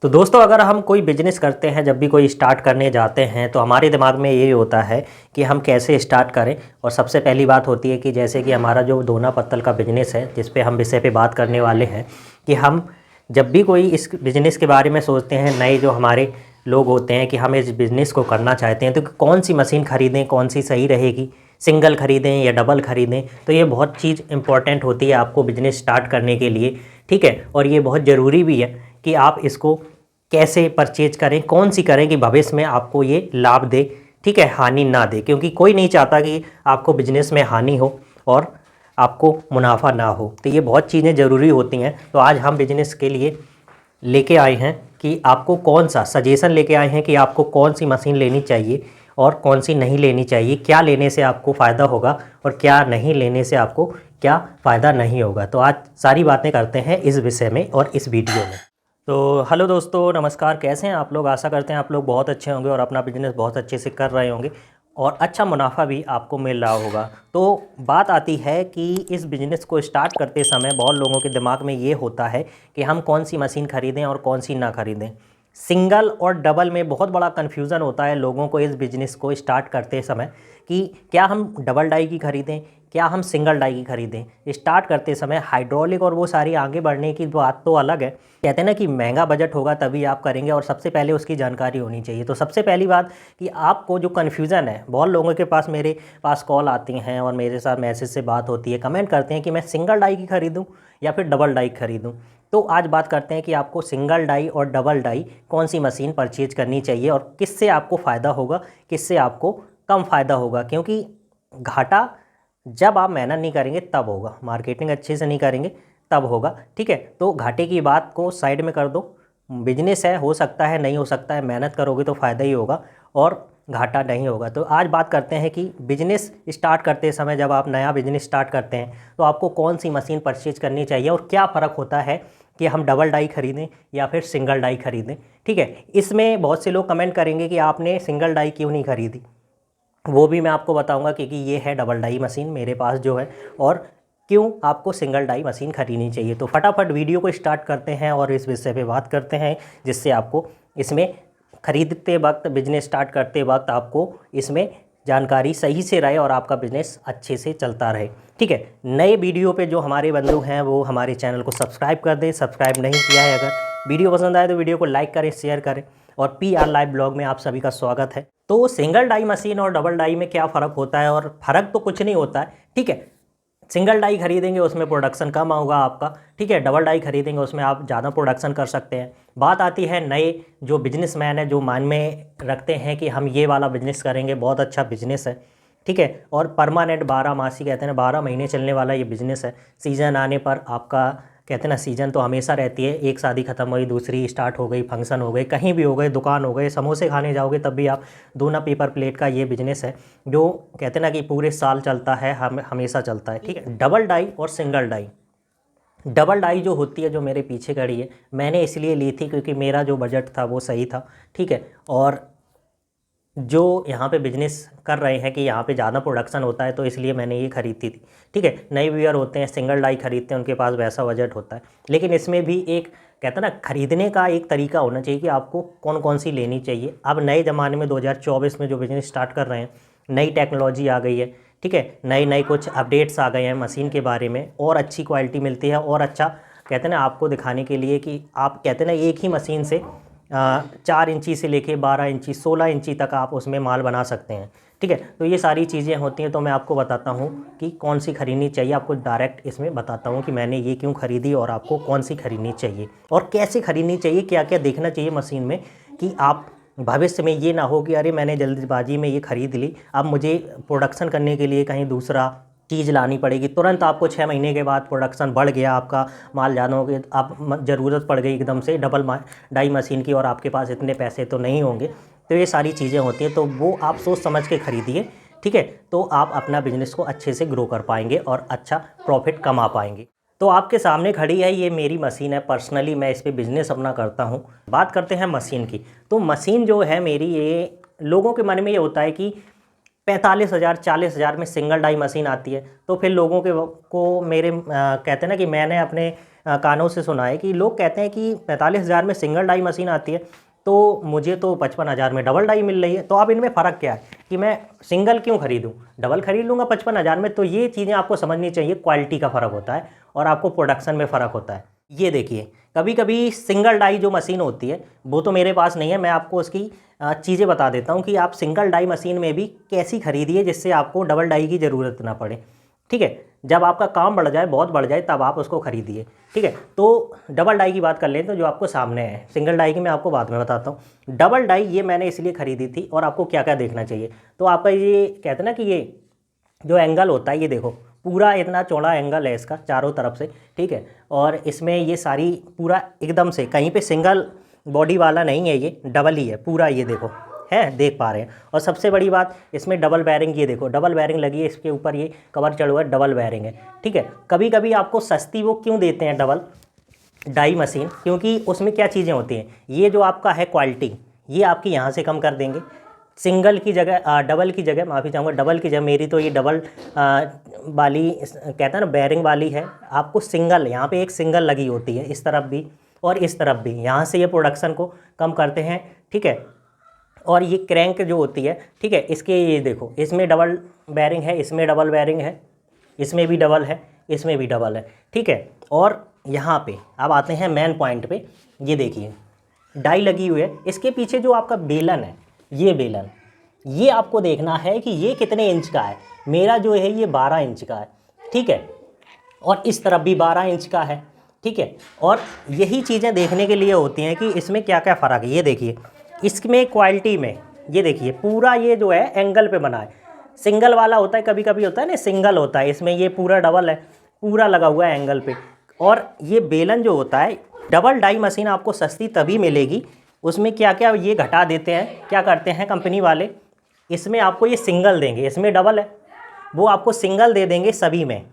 तो दोस्तों अगर हम कोई बिजनेस करते हैं, जब भी कोई स्टार्ट करने जाते हैं तो हमारे दिमाग में ये होता है कि हम कैसे स्टार्ट करें। और सबसे पहली बात होती है कि जैसे कि हमारा जो दोना पत्तल का बिजनेस है, जिस पे हम विषय पे बात करने वाले हैं, कि हम जब भी कोई इस बिज़नेस के बारे में सोचते हैं, नए जो हमारे लोग होते हैं कि हम इस बिज़नेस को करना चाहते हैं, तो कौन सी मशीन ख़रीदें, कौन सी सही रहेगी, सिंगल ख़रीदें या डबल ख़रीदें। तो ये बहुत चीज़ इंपॉर्टेंट होती है आपको बिज़नेस स्टार्ट करने के लिए, ठीक है। और ये बहुत ज़रूरी भी है कि आप इसको कैसे परचेज करें, कौन सी करें कि भविष्य में आपको ये लाभ दे, ठीक है, हानि ना दे। क्योंकि कोई नहीं चाहता कि आपको बिजनेस में हानि हो और आपको मुनाफा ना हो। तो ये बहुत चीज़ें ज़रूरी होती हैं। तो आज हम बिजनेस के लिए लेके आए हैं कि आपको कौन सा सजेशन लेके आए हैं कि आपको कौन सी मशीन लेनी चाहिए और कौन सी नहीं लेनी चाहिए, क्या लेने से आपको फ़ायदा होगा और क्या नहीं लेने से आपको क्या फ़ायदा नहीं होगा। तो आज सारी बातें करते हैं इस विषय में और इस वीडियो में। तो हेलो दोस्तों, नमस्कार। कैसे हैं आप लोग? आशा करते हैं आप लोग बहुत अच्छे होंगे और अपना बिजनेस बहुत अच्छे से कर रहे होंगे और अच्छा मुनाफा भी आपको मिल रहा होगा। तो बात आती है कि इस बिज़नेस को स्टार्ट करते समय बहुत लोगों के दिमाग में ये होता है कि हम कौन सी मशीन ख़रीदें और कौन सी ना ख़रीदें। सिंगल और डबल में बहुत बड़ा कन्फ्यूज़न होता है लोगों को इस बिज़नेस को स्टार्ट करते समय कि क्या हम डबल डाई की ख़रीदें, क्या हम सिंगल डाई की ख़रीदें। स्टार्ट करते समय हाइड्रोलिक और वो सारी आगे बढ़ने की बात तो अलग है। कहते हैं ना कि महंगा बजट होगा तभी आप करेंगे और सबसे पहले उसकी जानकारी होनी चाहिए। तो सबसे पहली बात कि आपको जो कन्फ्यूज़न है, बहुत लोगों के पास मेरे पास कॉल आती हैं और मेरे साथ मैसेज से बात होती है, कमेंट करते हैं कि मैं सिंगल डाई की ख़रीदूँ या फिर डबल डाई ख़रीदूँ। तो आज बात करते हैं कि आपको सिंगल डाई और डबल डाई कौन सी मशीन परचेज करनी चाहिए और किससे आपको फ़ायदा होगा, किससे आपको कम फ़ायदा होगा। क्योंकि घाटा जब आप मेहनत नहीं करेंगे तब होगा, मार्केटिंग अच्छे से नहीं करेंगे तब होगा, ठीक है। तो घाटे की बात को साइड में कर दो। बिजनेस है, हो सकता है नहीं हो सकता है, मेहनत करोगे तो फ़ायदा ही होगा और घाटा नहीं होगा। तो आज बात करते हैं कि बिजनेस स्टार्ट करते समय, जब आप नया बिजनेस स्टार्ट करते हैं तो आपको कौन सी मशीन परचेज करनी चाहिए और क्या फ़र्क होता है कि हम डबल डाई ख़रीदें या फिर सिंगल डाई ख़रीदें, ठीक है। इसमें बहुत से लोग कमेंट करेंगे कि आपने सिंगल डाई क्यों नहीं ख़रीदी, वो भी मैं आपको बताऊंगा क्योंकि ये है डबल डाई मशीन मेरे पास जो है, और क्यों आपको सिंगल डाई मशीन खरीदनी चाहिए। तो फटाफट वीडियो को स्टार्ट करते हैं और इस विषय पे बात करते हैं, जिससे आपको इसमें ख़रीदते वक्त, बिजनेस स्टार्ट करते वक्त आपको इसमें जानकारी सही से रहे और आपका बिजनेस अच्छे से चलता रहे, ठीक है। नए वीडियो पे जो हमारे बंधु हैं वो हमारे चैनल को सब्सक्राइब कर दें, सब्सक्राइब नहीं किया है अगर। वीडियो पसंद आए तो वीडियो को लाइक करें, शेयर करें। और PR लाइव ब्लॉग में आप सभी का स्वागत है। तो सिंगल डाई मशीन और डबल डाई में क्या फ़र्क होता है, और फ़र्क तो कुछ नहीं होता है, ठीक है। सिंगल डाई खरीदेंगे उसमें प्रोडक्शन कम होगा आपका, ठीक है। डबल डाई खरीदेंगे उसमें आप ज़्यादा प्रोडक्शन कर सकते हैं। बात आती है नए जो बिजनेसमैन है, जो मन में रखते हैं कि हम ये वाला बिजनेस करेंगे, बहुत अच्छा बिजनेस है, ठीक है। और परमानेंट 12 मासी कहते हैं ना, 12 महीने चलने वाला ये बिज़नेस है। सीज़न आने पर आपका, कहते हैं ना, सीज़न तो हमेशा रहती है। एक शादी ख़त्म हुई, दूसरी स्टार्ट हो गई, फंक्शन हो गए, कहीं भी हो गए, दुकान हो गए, समोसे खाने जाओगे तब भी आप दोना पेपर प्लेट का ये बिज़नेस है जो कहते हैं ना कि पूरे साल चलता है, हमेशा चलता है, ठीक है। डबल डाई और सिंगल डाई, डबल डाई जो होती है, जो मेरे पीछे खड़ी है, मैंने इसलिए ली थी क्योंकि मेरा जो बजट था वो सही था, ठीक है। और जो यहाँ पे बिजनेस कर रहे हैं कि यहाँ पे ज़्यादा प्रोडक्शन होता है, तो इसलिए मैंने ये खरीदी थी, ठीक है। नए व्यूअर होते हैं, सिंगल डाई खरीदते हैं, उनके पास वैसा बजट होता है। लेकिन इसमें भी एक, कहते हैं ना, खरीदने का एक तरीका होना चाहिए कि आपको कौन कौन सी लेनी चाहिए। अब नए ज़माने में 2024 में जो बिज़नेस स्टार्ट कर रहे हैं, नई टेक्नोलॉजी आ गई है, ठीक है। नए नए कुछ अपडेट्स आ गए हैं मशीन के बारे में, और अच्छी क्वालिटी मिलती है और अच्छा, कहते हैं ना, आपको दिखाने के लिए कि आप, कहते हैं ना, एक ही मशीन से 4 इंची से लेके 12 इंची 16 इंची तक आप उसमें माल बना सकते हैं, ठीक है। तो ये सारी चीज़ें होती हैं। तो मैं आपको बताता हूँ कि कौन सी खरीदनी चाहिए, आपको डायरेक्ट इसमें बताता हूँ कि मैंने ये क्यों खरीदी और आपको कौन सी खरीदनी चाहिए और कैसे खरीदनी चाहिए, क्या क्या देखना चाहिए मशीन में, कि आप भविष्य में ये ना हो कि अरे मैंने जल्दबाजी में ये खरीद ली, अब मुझे प्रोडक्शन करने के लिए कहीं दूसरा चीज़ लानी पड़ेगी। तुरंत आपको 6 महीने के बाद प्रोडक्शन बढ़ गया, आपका माल ज़्यादा हो गया, आप ज़रूरत पड़ गई एकदम से डबल डाई मशीन की और आपके पास इतने पैसे तो नहीं होंगे। तो ये सारी चीज़ें होती हैं, तो वो आप सोच समझ के खरीदिए, ठीक है। तो आप अपना बिजनेस को अच्छे से ग्रो कर पाएंगे और अच्छा प्रॉफिट कमा पाएंगे। तो आपके सामने खड़ी है ये मेरी मशीन है, पर्सनली मैं इस पर बिज़नेस अपना करता हूँ। बात करते हैं मशीन की। तो मशीन जो है मेरी, ये लोगों के मन में ये होता है कि 45,000 40,000 में सिंगल डाई मशीन आती है। तो फिर लोगों के को मेरे कहते हैं ना कि मैंने अपने कानों से सुना है कि लोग कहते हैं कि 45,000 में सिंगल डाई मशीन आती है, तो मुझे तो 55,000 में डबल डाई मिल रही है। तो अब इनमें फ़र्क क्या है कि मैं सिंगल क्यों खरीदूं, डबल खरीद लूँगा 55,000 में। तो ये चीज़ें आपको समझनी चाहिए, क्वालिटी का फ़र्क होता है और आपको प्रोडक्शन में फ़र्क होता है। ये देखिए, कभी कभी सिंगल डाई जो मशीन होती है वो तो मेरे पास नहीं है, मैं आपको उसकी चीज़ें बता देता हूँ कि आप सिंगल डाई मशीन में भी कैसी खरीदिए जिससे आपको डबल डाई की ज़रूरत ना पड़े। ठीक है, जब आपका काम बढ़ जाए, बहुत बढ़ जाए, तब आप उसको खरीदिए। ठीक है, तो डबल डाई की बात कर लें तो जो आपको सामने है, सिंगल डाई की मैं आपको बाद में बताता हूँ। डबल डाई ये मैंने इसलिए ख़रीदी थी। और आपको क्या क्या देखना चाहिए, तो आपका ये कहते हैं ना कि ये जो एंगल होता है, ये देखो पूरा इतना चौड़ा एंगल है इसका चारों तरफ से। ठीक है, और इसमें ये सारी पूरा एकदम से कहीं पे सिंगल बॉडी वाला नहीं है, ये डबल ही है पूरा, ये देखो है, देख पा रहे हैं। और सबसे बड़ी बात, इसमें डबल बेयरिंग, ये देखो डबल बेयरिंग लगी है, इसके ऊपर ये कवर चढ़ा हुआ है, डबल बेयरिंग है। ठीक है, कभी कभी आपको सस्ती वो क्यों देते हैं डबल डाई मशीन, क्योंकि उसमें क्या चीज़ें होती हैं, ये जो आपका है क्वालिटी, ये आपकी यहाँ से कम कर देंगे। सिंगल की जगह डबल की जगह, माफ़ी चाहूँगा, डबल की जगह, मेरी तो ये डबल वाली कहते हैं ना बेयरिंग वाली है, आपको सिंगल यहाँ पे एक सिंगल लगी होती है, इस तरफ भी और इस तरफ भी, यहाँ से ये प्रोडक्शन को कम करते हैं। ठीक है, और ये क्रैंक जो होती है, ठीक है, इसके ये देखो, इसमें डबल बेयरिंग है, इसमें डबल बेयरिंग है, इसमें भी डबल है, इसमें भी डबल है। ठीक है, और यहाँ पे अब आते हैं मेन पॉइंट पे। ये देखिए डाई लगी हुई है, इसके पीछे जो आपका बेलन है, ये बेलन, ये आपको देखना है कि ये कितने इंच का है। मेरा जो है ये 12 इंच का है। ठीक है, और इस तरफ भी 12 इंच का है। ठीक है, और यही चीज़ें देखने के लिए होती हैं कि इसमें क्या क्या फ़र्क है। ये देखिए, इसमें क्वालिटी में, ये देखिए पूरा ये जो है एंगल पे बना है। सिंगल वाला होता है, कभी कभी होता है ना सिंगल होता है, इसमें ये पूरा डबल है, पूरा लगा हुआ है एंगल पे। और ये बेलन जो होता है, डबल डाई मशीन आपको सस्ती तभी मिलेगी, उसमें क्या क्या ये घटा देते हैं, क्या करते हैं कंपनी वाले, इसमें आपको ये सिंगल देंगे, इसमें डबल है, वो आपको सिंगल दे देंगे सभी में,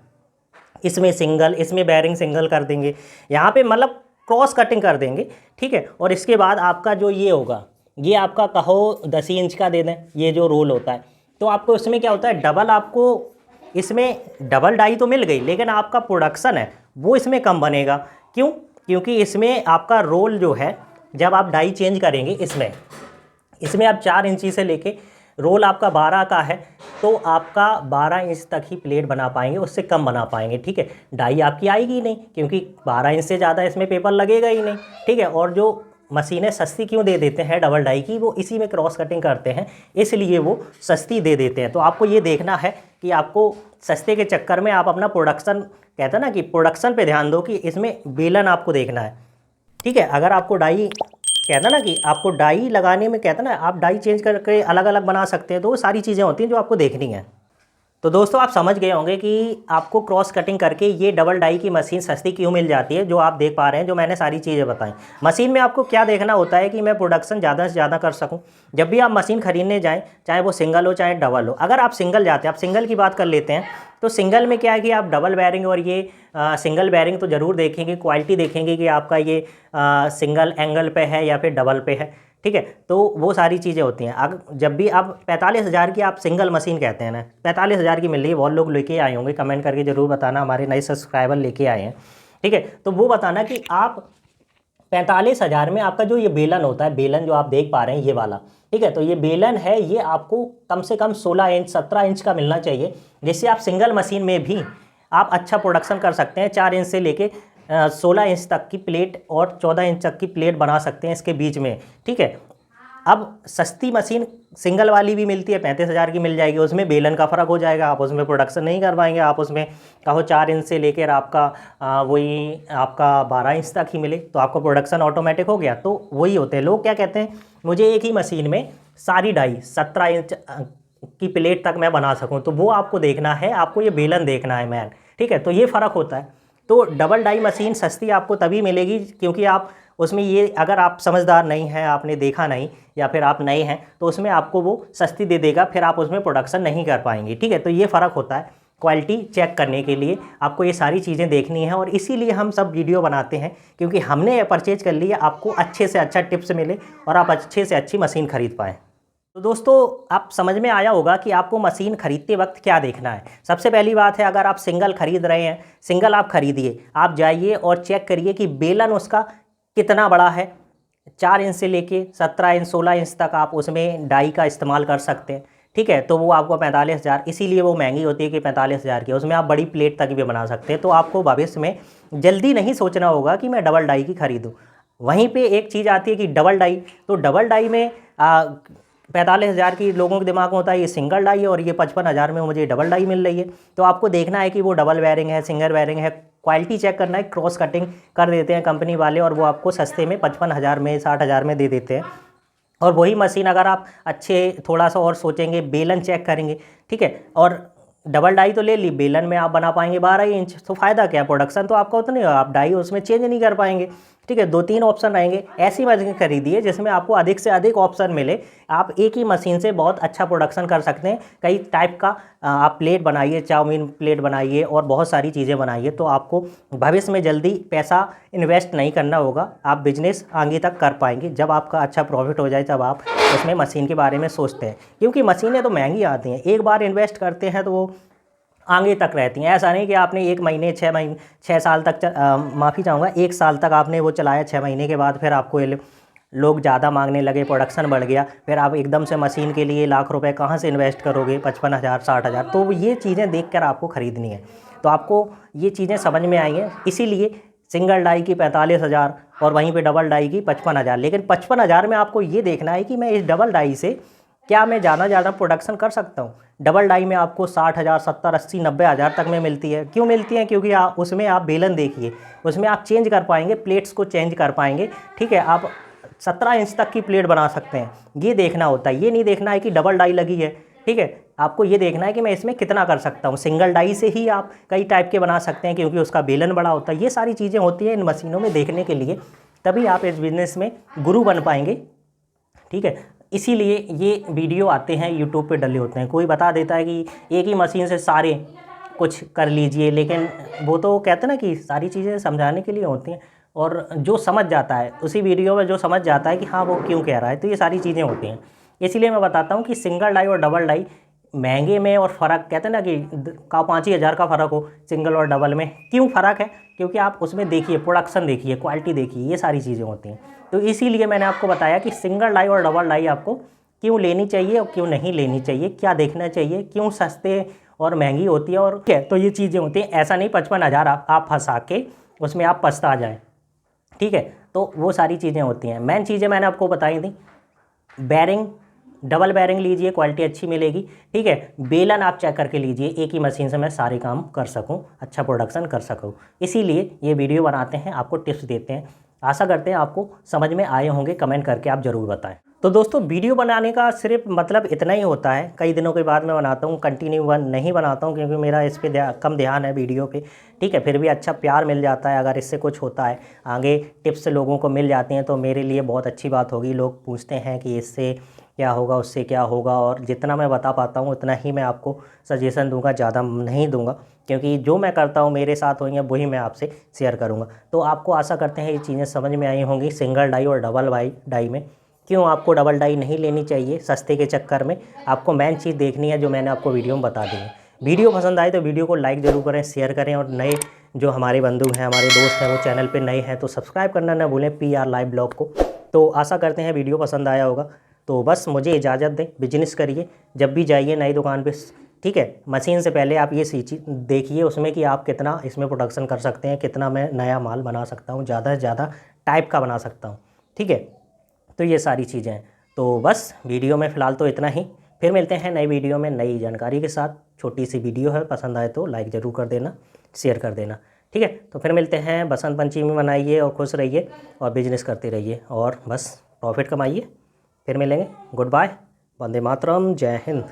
इसमें सिंगल, इसमें बेयरिंग सिंगल कर देंगे, यहाँ पे मतलब क्रॉस कटिंग कर देंगे। ठीक है, और इसके बाद आपका जो ये होगा, ये आपका कहो 10 इंच का दे दें, ये जो रोल होता है, तो आपको इसमें क्या होता है, डबल आपको इसमें डबल डाई तो मिल गई, लेकिन आपका प्रोडक्शन है वो इसमें कम बनेगा। क्यों? क्योंकि इसमें आपका रोल जो है, जब आप डाई चेंज करेंगे इसमें आप 4 इंची से लेके रोल आपका 12 का है, तो आपका 12 इंच तक ही प्लेट बना पाएंगे, उससे कम बना पाएंगे। ठीक है, डाई आपकी आएगी ही नहीं, क्योंकि 12 इंच से ज़्यादा इसमें पेपर लगेगा ही नहीं। ठीक है, और जो मशीनें सस्ती क्यों दे देते हैं डबल डाई की, वो इसी में क्रॉस कटिंग करते हैं, इसलिए वो सस्ती दे देते हैं। तो आपको ये देखना है कि आपको सस्ते के चक्कर में आप अपना प्रोडक्शन, कहते हैं ना कि प्रोडक्शन पे ध्यान दो, कि इसमें बेलन आपको देखना है। ठीक है, अगर आपको डाई, कहता ना कि आपको डाई लगाने में, कहता ना आप डाई चेंज करके अलग अलग बना सकते हैं, तो वो सारी चीज़ें होती हैं जो आपको देखनी है। तो दोस्तों आप समझ गए होंगे कि आपको क्रॉस कटिंग करके ये डबल डाई की मशीन सस्ती क्यों मिल जाती है, जो आप देख पा रहे हैं, जो मैंने सारी चीज़ें बताई। मशीन में आपको क्या देखना होता है कि मैं प्रोडक्शन ज़्यादा से ज़्यादा कर सकूं। जब भी आप मशीन खरीदने जाएं, चाहे वो सिंगल हो चाहे डबल हो, अगर आप सिंगल जाते हैं, आप सिंगल की बात कर लेते हैं, तो सिंगल में क्या है कि आप डबल बेयरिंग और ये सिंगल बेयरिंग तो ज़रूर देखेंगे, क्वालिटी देखेंगे कि आपका ये सिंगल एंगल पे है या फिर डबल पे है। ठीक है, तो वो सारी चीज़ें होती हैं। अगर जब भी आप 45,000 की आप सिंगल मशीन कहते हैं ना, 45,000 की मिल रही है, बहुत लोग लेके आए होंगे, कमेंट करके ज़रूर बताना, हमारे नए सब्सक्राइबर लेके आए हैं। ठीक है, तो वो बताना कि आप 45,000 में आपका जो ये बेलन होता है, बेलन जो आप देख पा रहे हैं ये वाला, ठीक है, तो ये बेलन है, ये आपको कम से कम 16 इंच 17 इंच का मिलना चाहिए, जिससे आप सिंगल मशीन में भी आप अच्छा प्रोडक्शन कर सकते हैं। 4 इंच से लेके 16 इंच तक की प्लेट और 14 इंच तक की प्लेट बना सकते हैं इसके बीच में। ठीक है, अब सस्ती मशीन सिंगल वाली भी मिलती है, 35,000 की मिल जाएगी, उसमें बेलन का फ़र्क हो जाएगा, आप उसमें प्रोडक्शन नहीं कर पाएंगे, आप उसमें कहो 4 इंच से लेकर आपका वही आपका 12 इंच तक ही मिले, तो आपका प्रोडक्शन ऑटोमेटिक हो गया। तो वही होते हैं लोग, क्या कहते हैं, मुझे एक ही मशीन में सारी डाई 17 इंच की प्लेट तक मैं बना सकूँ, तो वो आपको देखना है, आपको ये बेलन देखना है मैन। ठीक है, तो ये फ़र्क होता है। तो डबल डाई मशीन सस्ती आपको तभी मिलेगी क्योंकि आप उसमें ये, अगर आप समझदार नहीं हैं, आपने देखा नहीं, या फिर आप नए हैं, तो उसमें आपको वो सस्ती दे देगा, फिर आप उसमें प्रोडक्शन नहीं कर पाएंगे। ठीक है, तो ये फ़र्क होता है। क्वालिटी चेक करने के लिए आपको ये सारी चीज़ें देखनी है, और इसीलिए हम सब वीडियो बनाते हैं, क्योंकि हमने परचेज कर लिया, आपको अच्छे से अच्छा टिप्स मिले और आप अच्छे से अच्छी मशीन खरीद पाएँ। तो दोस्तों आप समझ में आया होगा कि आपको मशीन खरीदते वक्त क्या देखना है। सबसे पहली बात है, अगर आप सिंगल खरीद रहे हैं, सिंगल आप खरीदिए, आप जाइए और चेक करिए कि बेलन उसका कितना बड़ा है। 4 इंच से लेके 17 इंच 16 इंच तक आप उसमें डाई का इस्तेमाल कर सकते हैं। ठीक है, तो वो आपको 45,000, इसीलिए वो महंगी होती है कि 45,000 की। उसमें आप बड़ी प्लेट तक भी बना सकते हैं। तो आपको भविष्य में जल्दी नहीं सोचना होगा कि मैं डबल डाई की खरीदूँ। वहीं पे एक चीज़ आती है कि डबल डाई, तो डबल डाई में 45,000 की लोगों के दिमाग में होता है ये सिंगल डाई है और ये 55,000 में मुझे डबल डाई मिल रही है। तो आपको देखना है कि वो डबल वायरिंग है, सिंगल वायरिंग है, क्वालिटी चेक करना है। क्रॉस कटिंग कर देते हैं कंपनी वाले और वो आपको सस्ते में 55,000 में 60,000 में दे देते हैं। और वही मशीन अगर आप अच्छे थोड़ा सा और सोचेंगे, बेलन चेक करेंगे, ठीक है, और डबल डाई तो ले ली, बेलन में आप बना पाएंगे 12 इंच, तो फ़ायदा क्या, प्रोडक्शन तो आपका उतने, आप डाई उसमें चेंज नहीं कर पाएंगे। ठीक है, 2-3 ऑप्शन रहेंगे। ऐसी मशीन खरीदिए जिसमें आपको अधिक से अधिक ऑप्शन मिले। आप एक ही मशीन से बहुत अच्छा प्रोडक्शन कर सकते हैं। कई टाइप का आप प्लेट बनाइए, चाउमीन प्लेट बनाइए और बहुत सारी चीज़ें बनाइए, तो आपको भविष्य में जल्दी पैसा इन्वेस्ट नहीं करना होगा। आप बिजनेस आगे तक कर पाएंगे। जब आपका अच्छा प्रॉफिट हो जाए तब आप उसमें मशीन के बारे में सोचते हैं, क्योंकि मशीनें तो महंगी आती हैं। एक बार इन्वेस्ट करते हैं तो वो आगे तक रहती हैं। ऐसा नहीं कि आपने 1 महीने 6 साल तक माफ़ी चाहूँगा 1 साल तक आपने वो चलाया, 6 महीने के बाद फिर आपको लोग ज़्यादा मांगने लगे, प्रोडक्शन बढ़ गया, फिर आप एकदम से मशीन के लिए लाख रुपए कहाँ से इन्वेस्ट करोगे, 55,000 60,000। तो ये चीज़ें देखकर आपको ख़रीदनी है। तो आपको ये चीज़ें समझ में आई हैं, इसीलिए सिंगल डाई की 45,000 और वहीं पे डबल डाई की 55,000। लेकिन 55,000 में आपको ये देखना है कि मैं इस डबल डाई से क्या मैं ज़्यादा प्रोडक्शन कर सकता हूँ। डबल डाई में आपको 60,000 70 80 90,000 तक में मिलती है। क्यों मिलती है? क्योंकि उसमें आप बेलन देखिए, उसमें आप चेंज कर पाएंगे, प्लेट्स को चेंज कर पाएंगे। ठीक है, आप 17 इंच तक की प्लेट बना सकते हैं। ये देखना होता है, ये नहीं देखना है कि डबल डाई लगी है। ठीक है, आपको ये देखना है कि मैं इसमें कितना कर सकता हूँ। सिंगल डाई से ही आप कई टाइप के बना सकते हैं, क्योंकि उसका बेलन बड़ा होता है। ये सारी चीज़ें होती हैं इन मशीनों में देखने के लिए, तभी आप इस बिज़नेस में गुरु बन पाएंगे। ठीक है, इसीलिए ये वीडियो आते हैं यूट्यूब पे डले होते हैं। कोई बता देता है कि एक ही मशीन से सारे कुछ कर लीजिए, लेकिन वो तो कहते हैं ना कि सारी चीज़ें समझाने के लिए होती हैं, और जो समझ जाता है उसी वीडियो में, जो समझ जाता है कि हाँ वो क्यों कह रहा है, तो ये सारी चीज़ें होती हैं। इसीलिए मैं बताता हूँ कि सिंगल डाई और डबल डाई महंगे में और फ़र्क, कहते हैं ना कि 5 ही हज़ार का फ़र्क हो सिंगल और डबल में। क्यों फ़र्क है? क्योंकि आप उसमें देखिए, प्रोडक्शन देखिए, क्वालिटी देखिए, ये सारी चीज़ें होती हैं। तो इसीलिए मैंने आपको बताया कि सिंगल डाई और डबल डाई आपको क्यों लेनी चाहिए और क्यों नहीं लेनी चाहिए, क्या देखना चाहिए, क्यों सस्ते और महंगी होती है, और क्या, तो ये चीज़ें होती हैं। ऐसा नहीं 55,000 आप फंसा के उसमें आप पछता जाएँ। ठीक है, तो वो सारी चीज़ें होती हैं। मेन चीज़ें मैंने आपको बताई थी। बैरिंग, डबल बैरिंग लीजिए, क्वालिटी अच्छी मिलेगी। ठीक है, बेलन आप चेक करके लीजिए, एक ही मशीन से मैं सारे काम कर सकूं, अच्छा प्रोडक्शन कर सकूं। इसीलिए ये वीडियो बनाते हैं, आपको टिप्स देते हैं। आशा करते हैं आपको समझ में आए होंगे। कमेंट करके आप ज़रूर बताएं। तो दोस्तों वीडियो बनाने का सिर्फ मतलब इतना ही होता है। कई दिनों के बाद मैं बनाता हूँ, कंटिन्यू नहीं बनाता हूँ, क्योंकि मेरा इस पर कम ध्यान है वीडियो पे। ठीक है, फिर भी अच्छा प्यार मिल जाता है। अगर इससे कुछ होता है, आगे टिप्स लोगों को मिल जाती हैं, तो मेरे लिए बहुत अच्छी बात होगी। लोग पूछते हैं कि इससे क्या होगा, उससे क्या होगा, और जितना मैं बता पाता हूँ उतना ही मैं आपको सजेशन दूंगा, ज़्यादा नहीं दूंगा, क्योंकि जो मैं करता हूँ मेरे साथ हुई है वही मैं आपसे शेयर करूँगा। तो आपको आशा करते हैं ये चीज़ें समझ में आई होंगी। सिंगल डाई और डबल डाई में क्यों आपको डबल डाई नहीं लेनी चाहिए सस्ते के चक्कर में, आपको मेन चीज़ देखनी है जो मैंने आपको वीडियो में बता दी है। वीडियो पसंद आए तो वीडियो को लाइक ज़रूर करें, शेयर करें, और नए जो हमारे बंधु हैं, हमारे दोस्त हैं, वो चैनल पे नए हैं तो सब्सक्राइब करना ना भूलें, PR लाइव ब्लॉग को। तो आशा करते हैं वीडियो पसंद आया होगा। तो बस मुझे इजाज़त दें, बिजनेस करिए, जब भी जाइए नई दुकान पे। ठीक है, मशीन से पहले आप ये देखिए उसमें कि आप कितना इसमें प्रोडक्शन कर सकते हैं, कितना मैं नया माल बना सकता हूँ, ज़्यादा से ज़्यादा टाइप का बना सकता हूँ। ठीक है, तो ये सारी चीज़ें हैं। तो बस वीडियो में फ़िलहाल तो इतना ही। फिर मिलते हैं नई वीडियो में नई जानकारी के साथ। छोटी सी वीडियो है, पसंद आए तो लाइक ज़रूर कर देना, शेयर कर देना। ठीक है, तो फिर मिलते हैं। बसंत पंचमी मनाइए और खुश रहिए और बिजनेस करते रहिए और बस प्रॉफिट कमाइए। फिर मिलेंगे। गुड बाय, वंदे मातरम, जय हिंद।